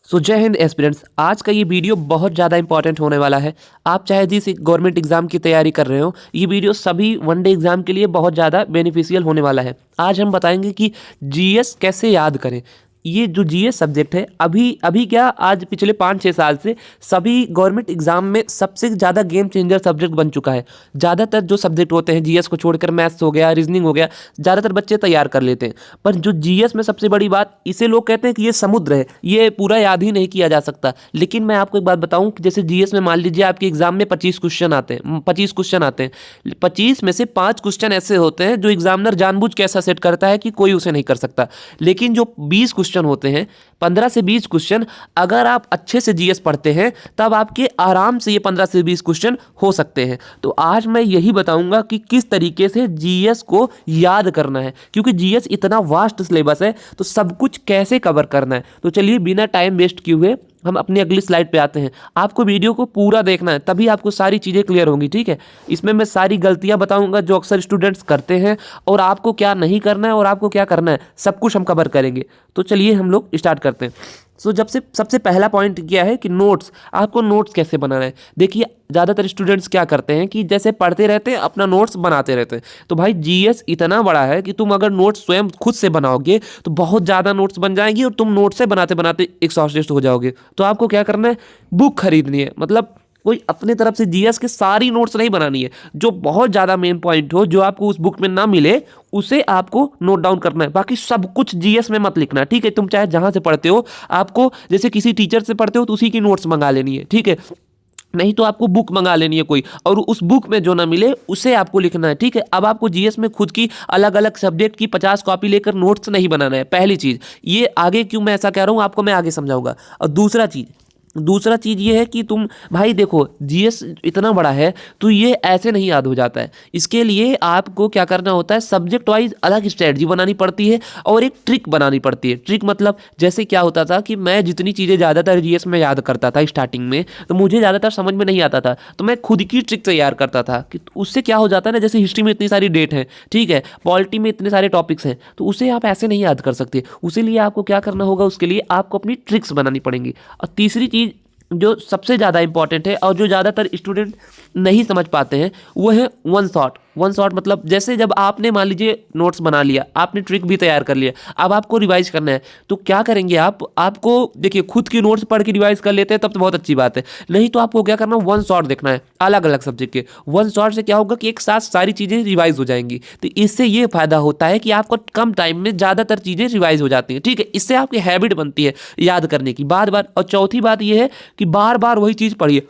जय हिंद एस्पिरेंट्स। आज का ये वीडियो बहुत ज़्यादा इंपॉर्टेंट होने वाला है। आप चाहे जिस गवर्नमेंट एग्जाम की तैयारी कर रहे हो, ये वीडियो सभी वनडे एग्जाम के लिए बहुत ज़्यादा बेनिफिशियल होने वाला है। आज हम बताएंगे कि जीएस कैसे याद करें। ये जो जीएस सब्जेक्ट है, अभी अभी क्या, आज पिछले 5-6 साल से सभी गवर्नमेंट एग्जाम में सबसे ज़्यादा गेम चेंजर सब्जेक्ट बन चुका है। ज़्यादातर जो सब्जेक्ट होते हैं, जीएस को छोड़कर मैथ्स हो गया, रीजनिंग हो गया, ज़्यादातर बच्चे तैयार कर लेते हैं। पर जो जीएस में सबसे बड़ी बात, इसे लोग कहते हैं कि ये समुद्र है, ये पूरा याद ही नहीं किया जा सकता। लेकिन मैं आपको एक बात बताऊं कि जैसे जीएस में मान लीजिए आपके एग्जाम में 25 क्वेश्चन आते हैं, 25 में से 5 क्वेश्चन ऐसे होते हैं जो एग्जामिनर जानबूझ के ऐसा सेट करता है कि कोई उसे नहीं कर सकता। लेकिन जो 20 क्वेश्चन होते हैं, 15 से 20 क्वेश्चन, अगर आप अच्छे से जीएस पढ़ते हैं तब आपके आराम से ये 15 से 20 क्वेश्चन हो सकते हैं। तो आज मैं यही बताऊंगा कि किस तरीके से जीएस को याद करना है, क्योंकि जीएस इतना वास्ट सिलेबस है, तो सब कुछ कैसे कवर करना है। तो चलिए बिना टाइम वेस्ट किए हुए हम अपनी अगली स्लाइड पे आते हैं। आपको वीडियो को पूरा देखना है, तभी आपको सारी चीज़ें क्लियर होंगी, ठीक है। इसमें मैं सारी गलतियां बताऊंगा जो अक्सर स्टूडेंट्स करते हैं, और आपको क्या नहीं करना है और आपको क्या करना है, सब कुछ हम कवर करेंगे। तो चलिए हम लोग स्टार्ट करते हैं। सबसे पहला पॉइंट क्या है कि नोट्स, आपको नोट्स कैसे बनाना है। देखिए ज़्यादातर स्टूडेंट्स क्या करते हैं कि जैसे पढ़ते रहते हैं, अपना नोट्स बनाते रहते हैं। तो भाई जीएस इतना बड़ा है कि तुम अगर नोट्स स्वयं खुद से बनाओगे तो बहुत ज़्यादा नोट्स बन जाएंगी, और तुम नोट्स से बनाते बनाते एग्जॉस्टेड हो जाओगे। तो आपको क्या करना है, बुक खरीदनी है। मतलब कोई अपने तरफ से जीएस के सारी नोट्स नहीं बनानी है, जो बहुत ज़्यादा मेन पॉइंट हो, जो आपको उस बुक में ना मिले, उसे आपको नोट डाउन करना है। बाकी सब कुछ जीएस में मत लिखना, ठीक है। तुम चाहे जहां से पढ़ते हो, आपको जैसे किसी टीचर से पढ़ते हो तो उसी की नोट्स मंगा लेनी है, ठीक है। नहीं तो आपको बुक मंगा लेनी है कोई, और उस बुक में जो ना मिले उसे आपको लिखना है, ठीक है। अब आपको जीएस में खुद की अलग अलग सब्जेक्ट की 50 कॉपी लेकर नोट्स नहीं बनाना है, पहली चीज़। ये आगे क्यों मैं ऐसा कह रहा हूँ आपको मैं आगे समझाऊंगा। और दूसरा चीज़ ये है कि तुम भाई देखो, जीएस इतना बड़ा है तो ये ऐसे नहीं याद हो जाता है। इसके लिए आपको क्या करना होता है, सब्जेक्ट वाइज अलग स्ट्रेटजी बनानी पड़ती है और एक ट्रिक बनानी पड़ती है। ट्रिक मतलब जैसे क्या होता था कि मैं जितनी चीज़ें ज़्यादातर जीएस में याद करता था स्टार्टिंग में, तो मुझे ज़्यादातर समझ में नहीं आता था, तो मैं खुद की ट्रिक तैयार करता था कि उससे क्या हो जाता है ना, जैसे हिस्ट्री में इतनी सारी डेट है, ठीक है, पॉलिटी में इतने सारे टॉपिक्स हैं, तो उसे आप ऐसे नहीं याद कर सकते। उसी लिए आपको क्या करना होगा, उसके लिए आपको अपनी ट्रिक्स बनानी पड़ेंगी। और तीसरी चीज़ जो सबसे ज़्यादा इंपॉर्टेंट है और जो ज़्यादातर स्टूडेंट नहीं समझ पाते हैं, वो है वन शॉट। मतलब जैसे जब आपने मान लीजिए नोट्स बना लिया, आपने ट्रिक भी तैयार कर लिया, अब आपको रिवाइज करना है, तो क्या करेंगे आपको देखिए, खुद की नोट्स पढ़ के रिवाइज कर लेते हैं तब तो बहुत अच्छी बात है। नहीं तो आपको क्या करना, वन शॉट देखना है अलग अलग सब्जेक्ट के। वन शॉट से क्या होगा कि एक साथ सारी चीज़ें रिवाइज हो जाएंगी। तो इससे ये फायदा होता है कि आपको कम टाइम में ज़्यादातर चीज़ें रिवाइज हो जाती हैं, ठीक है। इससे आपकी हैबिट बनती है याद करने की बार बार। और चौथी बात ये है कि बार बार वही चीज़ पढ़िए।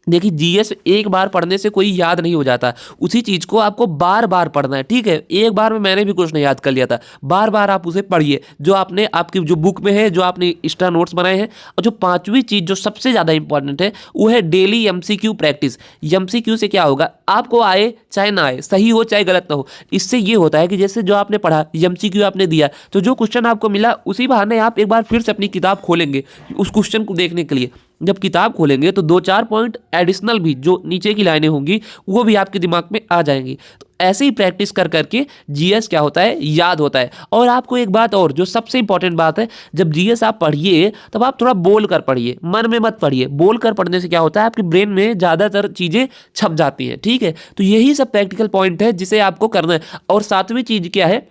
देखिए जीएस एक बार पढ़ने से कोई याद नहीं हो जाता, उसी चीज़ को आपको बार बार पढ़ना है, ठीक है। एक बार में मैंने भी कुछ नहीं याद कर लिया था, बार बार आप उसे पढ़िए, जो आपने आपकी जो बुक में है, जो आपने एक्स्ट्रा नोट्स बनाए हैं। और जो पांचवी चीज़ जो सबसे ज़्यादा इंपॉर्टेंट है, वो है डेली एमसीक्यू प्रैक्टिस। एमसीक्यू से क्या होगा, आपको आए चाहे ना आए, सही हो चाहे गलत ना हो, इससे ये होता है कि जैसे जो आपने पढ़ा, एमसीक्यू आपने दिया, तो जो क्वेश्चन आपको मिला उसी बहाने आप एक बार फिर से अपनी किताब खोलेंगे उस क्वेश्चन को देखने के लिए। जब किताब खोलेंगे तो 2-4 पॉइंट एडिशनल भी जो नीचे की लाइनें होंगी वो भी आपके दिमाग में आ जाएंगी। तो ऐसे ही प्रैक्टिस कर करके जीएस क्या होता है, याद होता है। और आपको एक बात और, जो सबसे इंपॉर्टेंट बात है, जब जीएस आप पढ़िए तब आप थोड़ा बोल कर पढ़िए, मन में मत पढ़िए। बोल कर पढ़ने से क्या होता है, आपके ब्रेन में ज़्यादातर चीज़ें छप जाती हैं, ठीक है। तो यही सब प्रैक्टिकल पॉइंट है जिसे आपको करना है। और सातवीं चीज़ क्या है,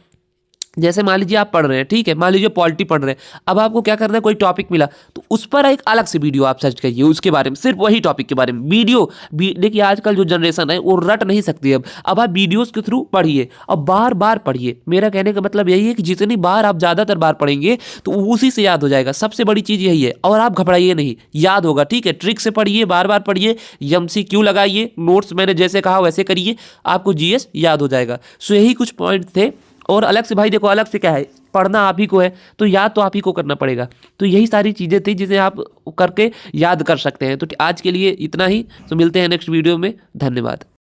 जैसे मान लीजिए आप पढ़ रहे हैं, ठीक है, मान लीजिए पॉलिटी पढ़ रहे हैं, अब आपको क्या करना है, कोई टॉपिक मिला तो उस पर एक अलग से वीडियो आप सर्च करिए, उसके बारे में, सिर्फ वही टॉपिक के बारे में वीडियो। देखिए आजकल जो जनरेशन है वो रट नहीं सकती। अब आप वीडियोस के थ्रू पढ़िए और बार बार पढ़िए। मेरा कहने का मतलब यही है कि जितनी बार आप ज़्यादातर बार पढ़ेंगे तो उसी से याद हो जाएगा। सबसे बड़ी चीज़ यही है। और आप घबराइए नहीं, याद होगा, ठीक है। ट्रिक से पढ़िए, बार बार पढ़िए, एमसीक्यू लगाइए, नोट्स मैंने जैसे कहा वैसे करिए, आपको जीएस याद हो जाएगा। सो यही कुछ पॉइंट थे। और अलग से भाई देखो, अलग से क्या है, पढ़ना आप ही को है तो याद तो आप ही को करना पड़ेगा। तो यही सारी चीज़ें थी जिसे आप करके याद कर सकते हैं। तो आज के लिए इतना ही, तो मिलते हैं नेक्स्ट वीडियो में। धन्यवाद।